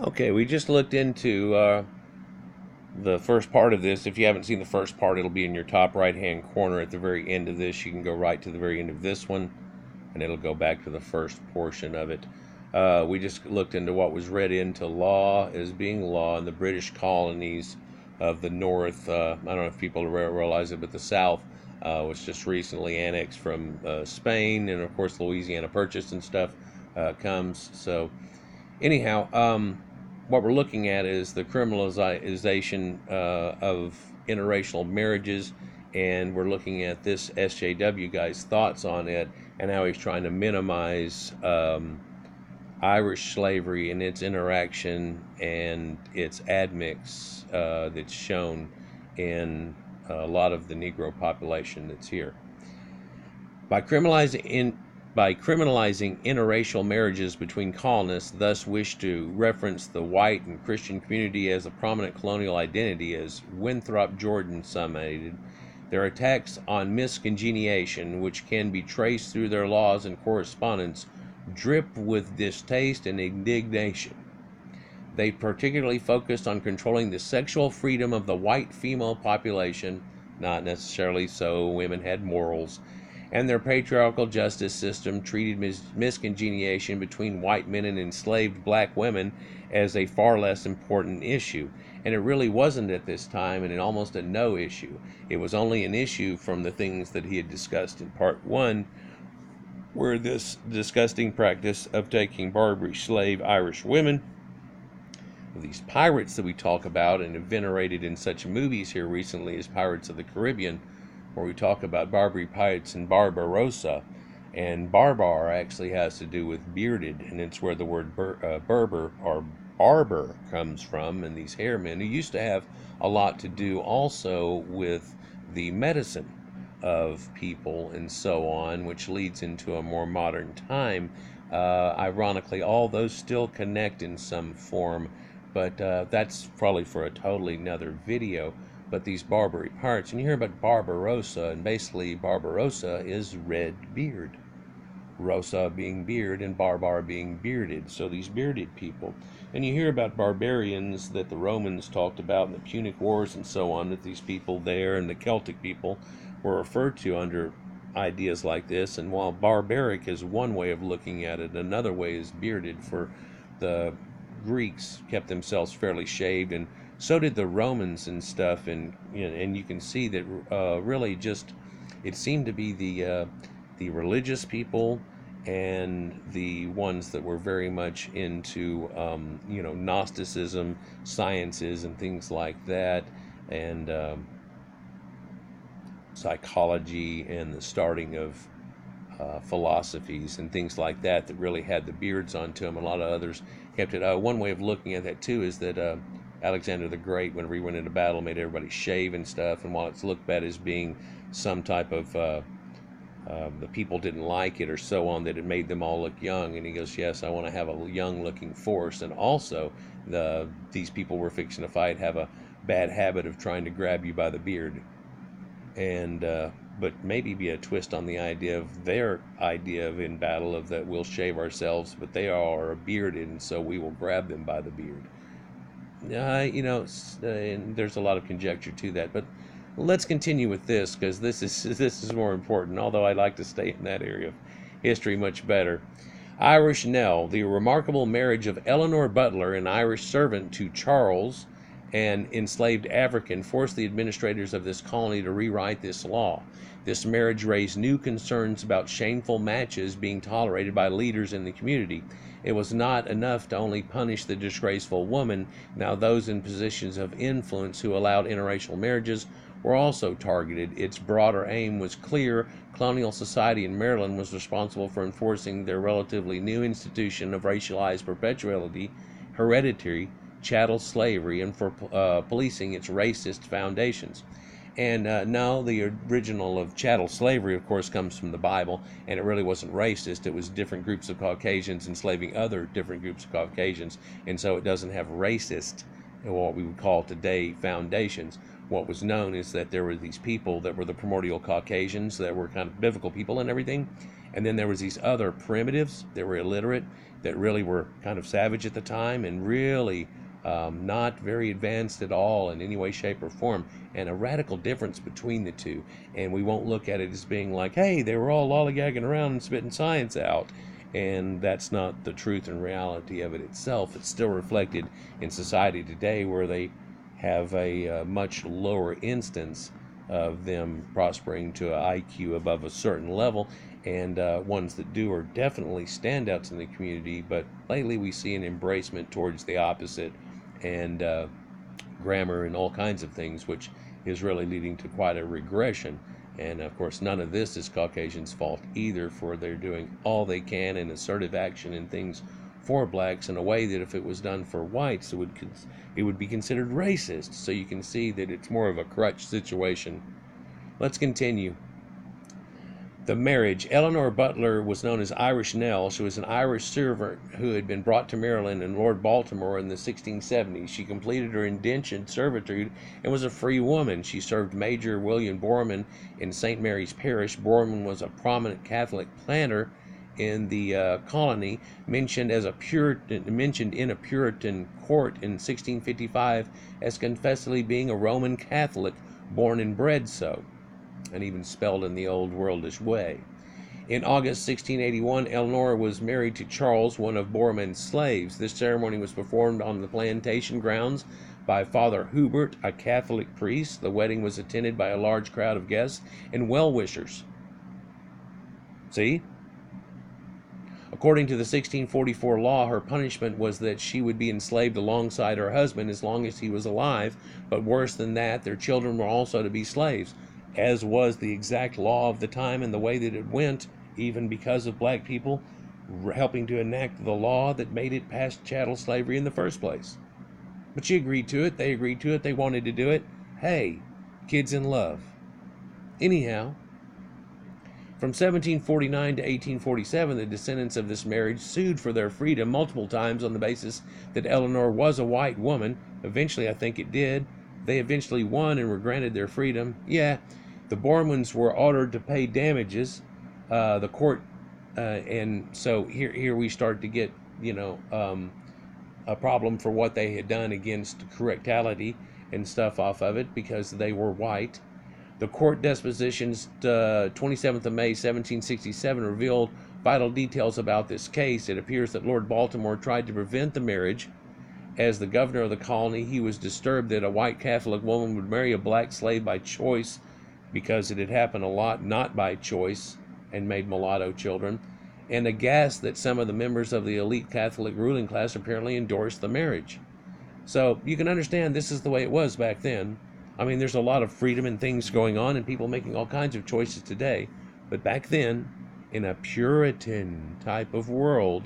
Okay, we just looked into the first part of this. If you haven't seen the first part, it'll be in your top right hand corner at the very end of this. You can go right to the very end of this one, and it'll go back to the first portion of it. We just looked into what was read into law as being law in the British colonies of the North. I don't know if people realize it, but the South was just recently annexed from Spain, and of course, Louisiana Purchase and stuff comes. So, anyhow, what we're looking at is the criminalization of interracial marriages, and we're looking at this SJW guy's thoughts on it and how he's trying to minimize Irish slavery and its interaction and its admix that's shown in a lot of the Negro population that's here. By criminalizing interracial marriages between colonists, thus wish to reference the white and Christian community as a prominent colonial identity, as Winthrop Jordan summated. Their attacks on miscongeniation, which can be traced through their laws and correspondence, drip with distaste and indignation. They particularly focused on controlling the sexual freedom of the white female population, not necessarily so, women had morals, and their patriarchal justice system treated miscongeniation between white men and enslaved black women as a far less important issue. And it really wasn't at this time, and almost a no issue. It was only an issue from the things that he had discussed in part one, where this disgusting practice of taking Barbary slave Irish women, these pirates that we talk about and have venerated in such movies here recently as Pirates of the Caribbean, where we talk about Barbary pirates and Barbarossa, and Barbar actually has to do with bearded, and it's where the word Berber or barber comes from, and these hairmen who used to have a lot to do also with the medicine of people and so on, which leads into a more modern time. Ironically, all those still connect in some form, but that's probably for a totally another video. But these Barbary pirates, and you hear about Barbarossa, and basically Barbarossa is red beard. Rosa being beard and Barbar being bearded, so these bearded people. And you hear about barbarians that the Romans talked about in the Punic Wars and so on, that these people there and the Celtic people were referred to under ideas like this. And while barbaric is one way of looking at it, another way is bearded, for the Greeks kept themselves fairly shaved, and so did the Romans and stuff. And you can see that really just it seemed to be the religious people and the ones that were very much into Gnosticism, sciences, and things like that, and psychology, and the starting of philosophies and things like that really had the beards onto them. A lot of others kept it. One way of looking at that too is that Alexander the Great, whenever he went into battle, made everybody shave and stuff. And while it's looked at as being some type of the people didn't like it or so on, that it made them all look young. And he goes, yes, I want to have a young looking force. And also these people were fixing to fight have a bad habit of trying to grab you by the beard. And but maybe be a twist on the idea of their idea of in battle of that we'll shave ourselves, but they are bearded, and so we will grab them by the beard. And there's a lot of conjecture to that, but let's continue with this, because this is more important, although I like to stay in that area of history much better. Irish Nell, the remarkable marriage of Eleanor Butler, an Irish servant, to Charles, an enslaved African, forced the administrators of this colony to rewrite this law. This marriage raised new concerns about shameful matches being tolerated by leaders in the community. It was not enough to only punish the disgraceful woman. Now those in positions of influence who allowed interracial marriages were also targeted. Its broader aim was clear. Colonial society in Maryland was responsible for enforcing their relatively new institution of racialized perpetuity, hereditary chattel slavery, and for policing its racist foundations. And no, the original of chattel slavery, of course, comes from the Bible, and it really wasn't racist. It was different groups of Caucasians enslaving other different groups of Caucasians, and so it doesn't have racist, what we would call today, foundations. What was known is that there were these people that were the primordial Caucasians that were kind of biblical people and everything, And then there was these other primitives that were illiterate, that really were kind of savage at the time, and really not very advanced at all in any way, shape, or form, and a radical difference between the two. And we won't look at it as being like, hey, they were all lollygagging around and spitting science out. And that's not the truth and reality of it itself. It's still reflected in society today, where they have a much lower instance of them prospering to an IQ above a certain level, and ones that do are definitely standouts in the community. But lately we see an embracement towards the opposite, and grammar and all kinds of things, which is really leading to quite a regression. And of course, none of this is Caucasians' fault either, for they're doing all they can in assertive action and things for blacks in a way that if it was done for whites, it would be considered racist. So you can see that it's more of a crutch situation. Let's continue. The marriage. Eleanor Butler was known as Irish Nell. She was an Irish servant who had been brought to Maryland and Lord Baltimore in the 1670s. She completed her indentured servitude and was a free woman. She served Major William Borman in St. Mary's Parish. Borman was a prominent Catholic planter in the colony, mentioned in a Puritan court in 1655 as confessedly being a Roman Catholic, born and bred so, and even spelled in the old worldish way. In August 1681, Eleanor was married to Charles, one of Borman's slaves. This ceremony was performed on the plantation grounds by Father Hubert, a Catholic priest. The wedding was attended by a large crowd of guests and well-wishers. See? According to the 1644 law, her punishment was that she would be enslaved alongside her husband as long as he was alive, but worse than that, their children were also to be slaves, as was the exact law of the time and the way that it went, even because of black people helping to enact the law that made it past chattel slavery in the first place. But she agreed to it, they agreed to it, they wanted to do it. Hey, kids in love. Anyhow, from 1749 to 1847, the descendants of this marriage sued for their freedom multiple times on the basis that Eleanor was a white woman. Eventually, I think it did. They eventually won and were granted their freedom. Yeah, the Bormans were ordered to pay damages. The court, and so here we start to get, a problem for what they had done against correctality and stuff off of it, because they were white. The court dispositions 27th of May 1767 revealed vital details about this case. It appears that Lord Baltimore tried to prevent the marriage. As the governor of the colony, he was disturbed that a white Catholic woman would marry a black slave by choice, because it had happened a lot not by choice and made mulatto children, and aghast that some of the members of the elite Catholic ruling class apparently endorsed the marriage. So you can understand this is the way it was back then. I mean, there's a lot of freedom and things going on and people making all kinds of choices today. But back then, in a Puritan type of world,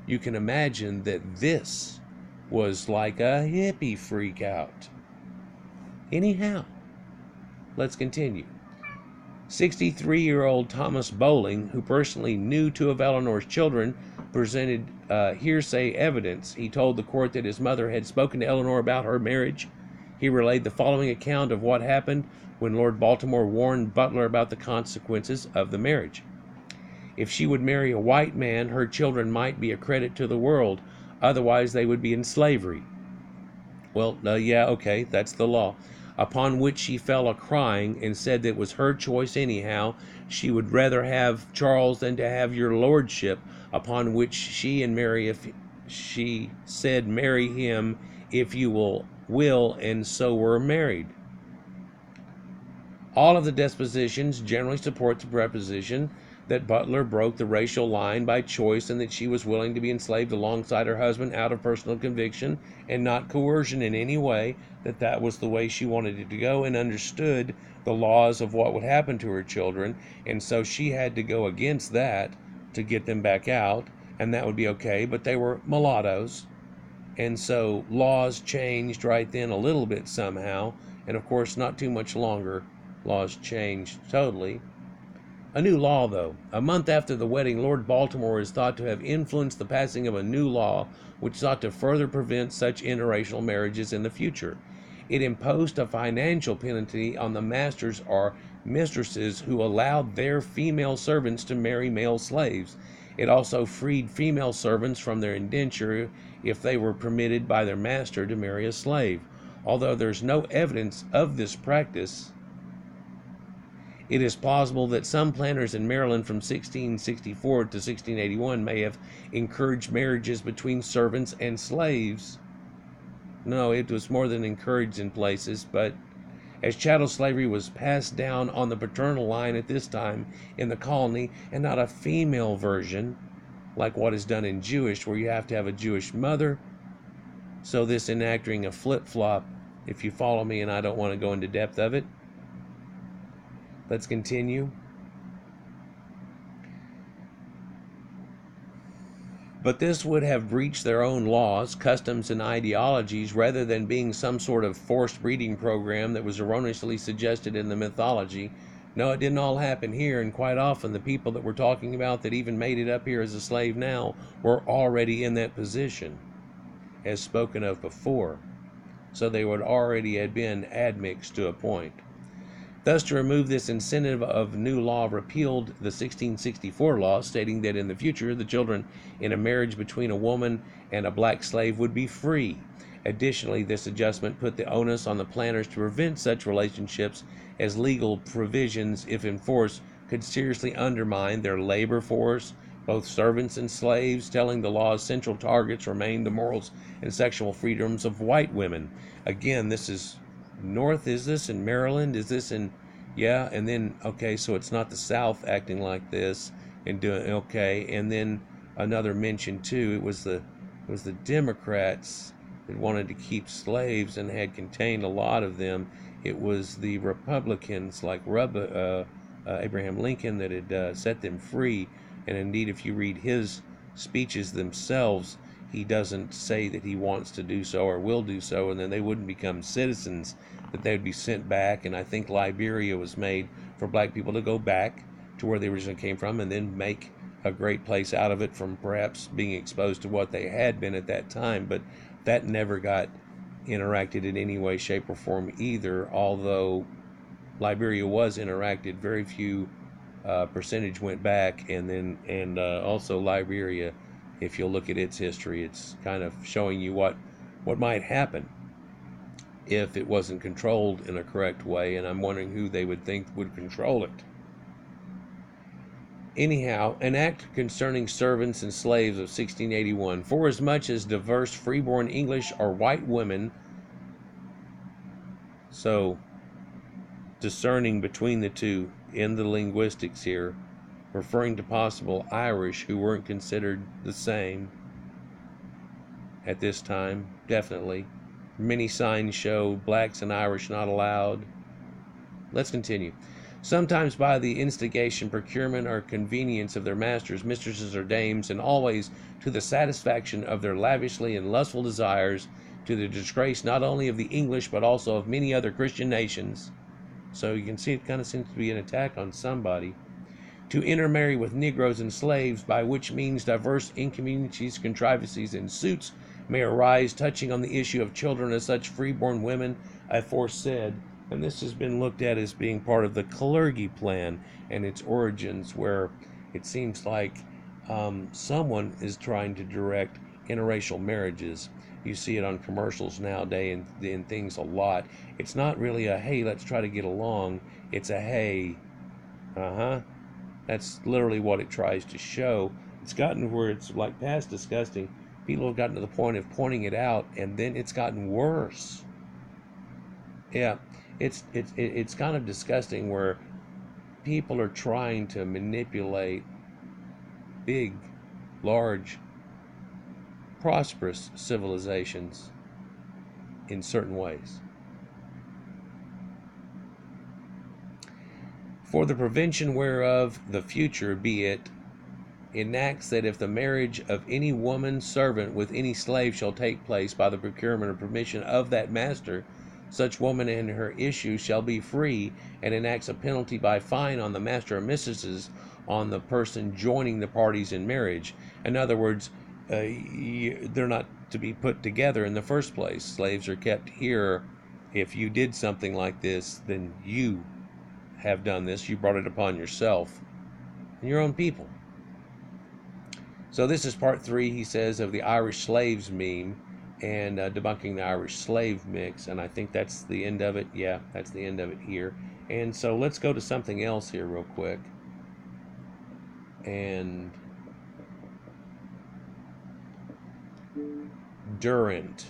you can imagine that this was like a hippie freak out. Anyhow, let's continue. 63-year-old Thomas Bowling, who personally knew two of Eleanor's children, presented hearsay evidence. He told the court that his mother had spoken to Eleanor about her marriage. He relayed the following account of what happened when Lord Baltimore warned Butler about the consequences of the marriage. If she would marry a white man, her children might be a credit to the world. Otherwise, they would be in slavery. Well, yeah, okay, that's the law. Upon which she fell a-crying and said that it was her choice anyhow. She would rather have Charles than to have your lordship. Upon which she said, marry him if you will, and so were married. All of the dispositions generally support the proposition that Butler broke the racial line by choice and that she was willing to be enslaved alongside her husband out of personal conviction and not coercion in any way, that was the way she wanted it to go, and understood the laws of what would happen to her children, and so she had to go against that to get them back out, and that would be okay. But they were mulattoes, and so laws changed right then a little bit somehow, and of course not too much longer laws changed totally. A new law, though. A month after the wedding, Lord Baltimore is thought to have influenced the passing of a new law which sought to further prevent such interracial marriages in the future. It imposed a financial penalty on the masters or mistresses who allowed their female servants to marry male slaves. It also freed female servants from their indenture if they were permitted by their master to marry a slave. Although there's no evidence of this practice, it is plausible that some planters in Maryland from 1664 to 1681 may have encouraged marriages between servants and slaves. No, it was more than encouraged in places, but as chattel slavery was passed down on the paternal line at this time in the colony, and not a female version like what is done in Jewish, where you have to have a Jewish mother. So this enacting a flip-flop, if you follow me, and I don't want to go into depth of it. Let's continue. But this would have breached their own laws, customs, and ideologies, rather than being some sort of forced breeding program that was erroneously suggested in the mythology. No, it didn't all happen here, and quite often the people that we're talking about that even made it up here as a slave now were already in that position, as spoken of before. So they would already have been admixed to a point. Thus, to remove this incentive of new law, repealed the 1664 law, stating that in the future the children in a marriage between a woman and a black slave would be free. Additionally, this adjustment put the onus on the planters to prevent such relationships, as legal provisions, if enforced, could seriously undermine their labor force, both servants and slaves, telling the law's central targets remained the morals and sexual freedoms of white women. Again, this is North, is this in Maryland? Is this in, yeah, and then, okay, so it's not the South acting like this and doing, okay, and then another mention too, it was the Democrats that wanted to keep slaves and had contained a lot of them. It was the Republicans like Abraham Lincoln that had set them free, and indeed if you read his speeches themselves, he doesn't say that he wants to do so or will do so, and then they wouldn't become citizens, that they would be sent back. And I think Liberia was made for black people to go back to where they originally came from and then make a great place out of it from perhaps being exposed to what they had been at that time. But that never got interacted in any way, shape, or form either, although Liberia was interacted. Very few percentage went back, and also Liberia, if you'll look at its history, it's kind of showing you what might happen if it wasn't controlled in a correct way, and I'm wondering who they would think would control it. Anyhow, an act concerning servants and slaves of 1681, forasmuch as diverse freeborn English or white women, so discerning between the two in the linguistics here, referring to possible Irish who weren't considered the same at this time, definitely. Many signs show blacks and Irish not allowed. Let's continue. Sometimes by the instigation, procurement, or convenience of their masters, mistresses, or dames, and always to the satisfaction of their lavishly and lustful desires, to the disgrace not only of the English but also of many other Christian nations. So you can see it kind of seems to be an attack on somebody. To intermarry with Negroes and slaves, by which means diverse incommunities, contrivances, and suits may arise touching on the issue of children of such freeborn women, aforesaid. And this has been looked at as being part of the clergy plan and its origins, where it seems like someone is trying to direct interracial marriages. You see it on commercials nowadays and things a lot. It's not really a, hey, let's try to get along. It's a, hey, That's literally what it tries to show. It's gotten where it's like past disgusting. People have gotten to the point of pointing it out, and then it's gotten worse. Yeah, it's kind of disgusting where people are trying to manipulate big, large, prosperous civilizations in certain ways. For the prevention whereof the future, be it, enacts that if the marriage of any woman servant with any slave shall take place by the procurement or permission of that master, such woman and her issue shall be free, and enacts a penalty by fine on the master or mistresses on the person joining the parties in marriage. In other words, they're not to be put together in the first place. Slaves are kept here. If you did something like this, then you have done this. You brought it upon yourself and your own people. So this is part 3, he says, of the Irish slaves meme and debunking the Irish slave mix. And I think that's the end of it. Yeah, that's the end of it here. And so let's go to something else here real quick. And durant.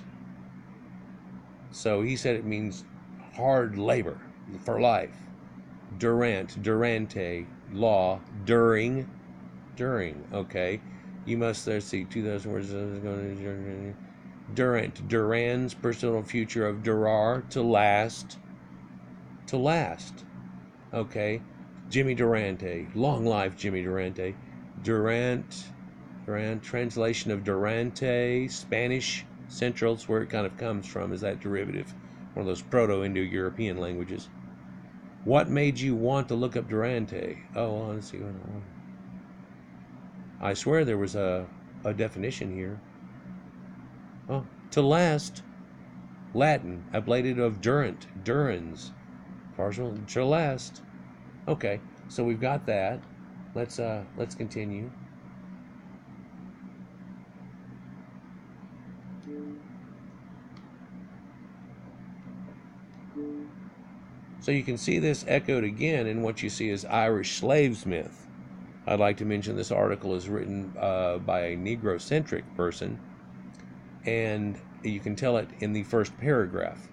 So he said it means hard labor for life. Durant, durante, law, during. Okay. You must, let's see, 2,000 words. Durant, Duran's personal future of durar, to last. To last. Okay. Jimmy Durante, long life Jimmy Durante. Durant, translation of Durante, Spanish Central, is where it kind of comes from, is that derivative, one of those Proto-Indo-European languages. What made you want to look up Durante? Oh, let's see. I swear there was a definition here. Oh, to last, Latin, ablated of durant, durans, partial to last. Okay, so we've got that. Let's continue. So you can see this echoed again in what you see as Irish slaves myth. I'd like to mention this article is written by a Negro-centric person, and you can tell it in the first paragraph.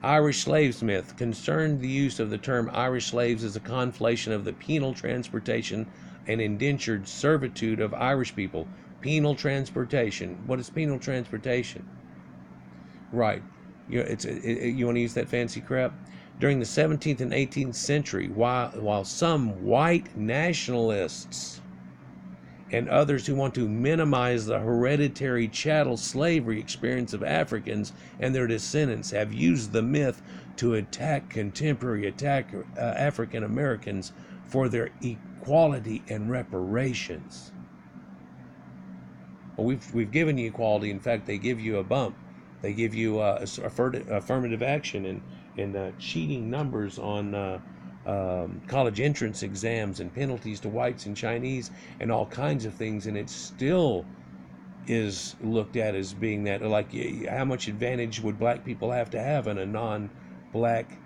Irish slaves myth concerned the use of the term Irish slaves as a conflation of the penal transportation and indentured servitude of Irish people. Penal transportation. What is penal transportation? Right. You want to use that fancy crap? During the 17th and 18th century, while some white nationalists and others who want to minimize the hereditary chattel slavery experience of Africans and their descendants have used the myth to attack African Americans for their equality and reparations. Well, we've given you equality. In fact, they give you a bump. They give you affirmative action and cheating numbers on college entrance exams and penalties to whites and Chinese and all kinds of things, and it still is looked at as being that, like, how much advantage would black people have to have in a non-black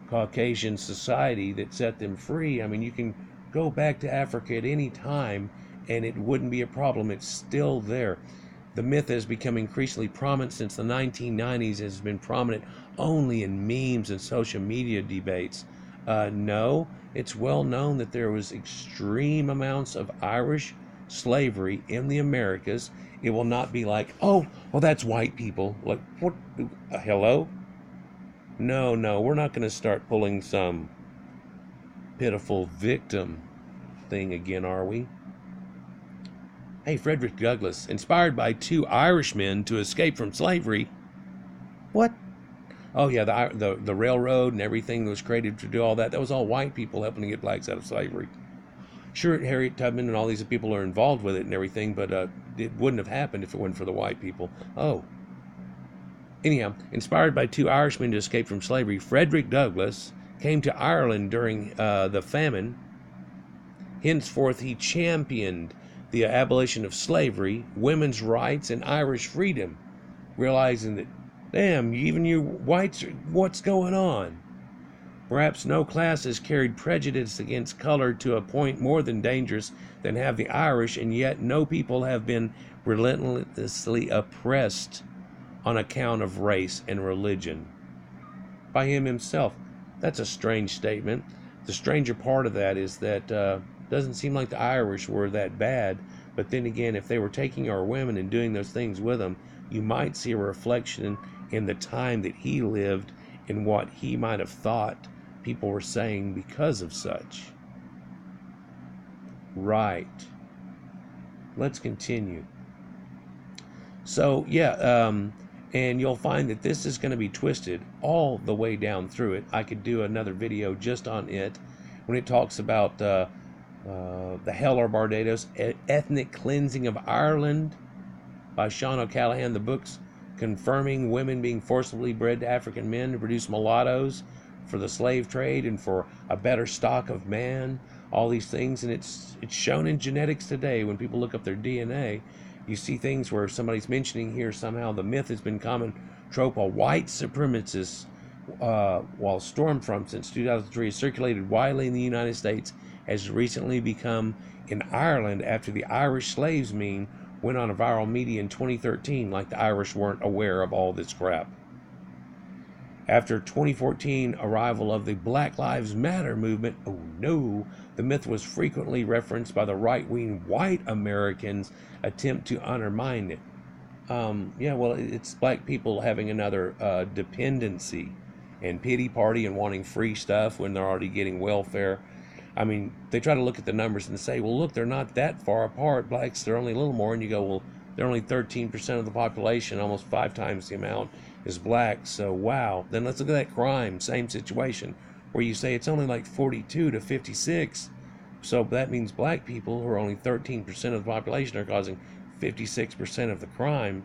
Caucasian society that set them free? I mean, you can go back to Africa at any time and it wouldn't be a problem. It's still there. The myth has become increasingly prominent since the 1990s. It has been prominent only in memes and social media debates. No, it's well known that there was extreme amounts of Irish slavery in the Americas. It will not be like, oh, well, that's white people. Like, what? Hello? No, we're not going to start pulling some pitiful victim thing again, are we? Hey, Frederick Douglass, inspired by 2 Irishmen to escape from slavery. What? Oh yeah, the railroad and everything that was created to do all that. That was all white people helping to get blacks out of slavery. Sure, Harriet Tubman and all these people are involved with it and everything, but it wouldn't have happened if it wasn't for the white people. Oh. Anyhow, inspired by 2 Irishmen to escape from slavery, Frederick Douglass came to Ireland during the famine. Henceforth, he championed the abolition of slavery, women's rights, and Irish freedom, realizing that, damn, even you whites, what's going on? Perhaps no class has carried prejudice against color to a point more than dangerous than have the Irish, and yet no people have been relentlessly oppressed on account of race and religion. By him himself. That's a strange statement. The stranger part of that is that doesn't seem like the Irish were that bad, but then again, if they were taking our women and doing those things with them, you might see a reflection in the time that he lived and what he might have thought people were saying because of such. Right. Let's continue. So, yeah, and you'll find that this is going to be twisted all the way down through it. I could do another video just on it when it talks about the Hell or Barbados, Ethnic Cleansing of Ireland by Sean O'Callaghan. The book's confirming women being forcibly bred to African men to produce mulattoes, for the slave trade and for a better stock of man, all these things. And it's shown in genetics today. When people look up their DNA, you see things where somebody's mentioning here somehow the myth has been common trope of white supremacists, while Stormfront since 2003 has circulated widely in the United States, has recently become in Ireland after the Irish slaves meme went on a viral media in 2013, like the Irish weren't aware of all this crap. After 2014 arrival of the Black Lives Matter movement, oh no, the myth was frequently referenced by the right-wing white Americans attempt to undermine it. Yeah, well, it's black people having another dependency and pity party and wanting free stuff when they're already getting welfare. I mean, they try to look at the numbers and say, well, look, they're not that far apart. Blacks, they're only a little more. And you go, well, they're only 13% of the population, almost 5 times the amount is black. So, wow. Then let's look at that crime, same situation, where you say it's only like 42 to 56. So that means black people, who are only 13% of the population, are causing 56% of the crime.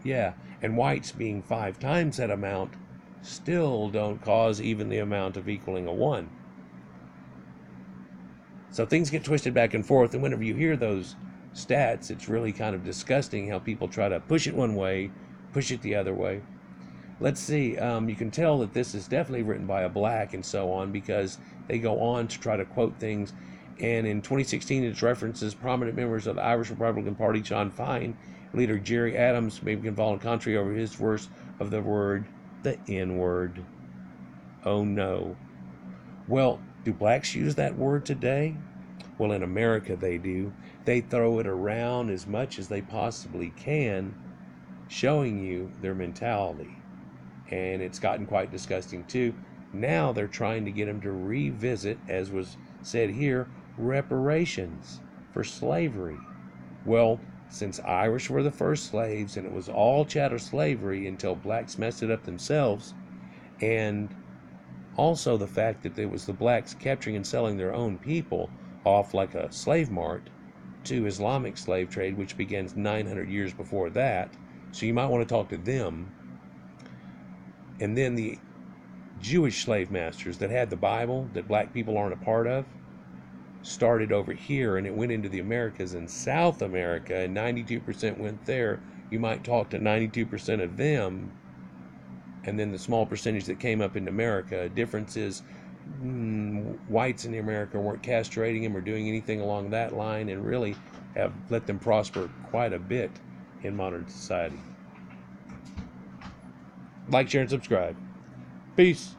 Yeah, and whites being 5 times that amount still don't cause even the amount of equaling a 1. So things get twisted back and forth, and whenever you hear those stats, it's really kind of disgusting how people try to push it one way, push it the other way. Let's see, you can tell that this is definitely written by a black and so on, because they go on to try to quote things. And in 2016, it references prominent members of the Irish Republican Party, John Fine, leader Jerry Adams, may be involved in country over his verse of the word, the N-word. Oh no. Well, do blacks use that word today? Well, in America they do. They throw it around as much as they possibly can, showing you their mentality. And it's gotten quite disgusting too. Now they're trying to get them to revisit, as was said here, reparations for slavery. Well, since Irish were the first slaves and it was all chattel slavery until blacks messed it up themselves, and also the fact that it was the blacks capturing and selling their own people off like a slave mart to Islamic slave trade, which begins 900 years before that. So you might want to talk to them. And then the Jewish slave masters that had the Bible that black people aren't a part of started over here, and it went into the Americas and South America, and 92% went there. You might talk to 92% of them, and then the small percentage that came up into America. Difference is whites in America weren't castrating them or doing anything along that line, and really have let them prosper quite a bit in modern society. Like, share, and subscribe. Peace.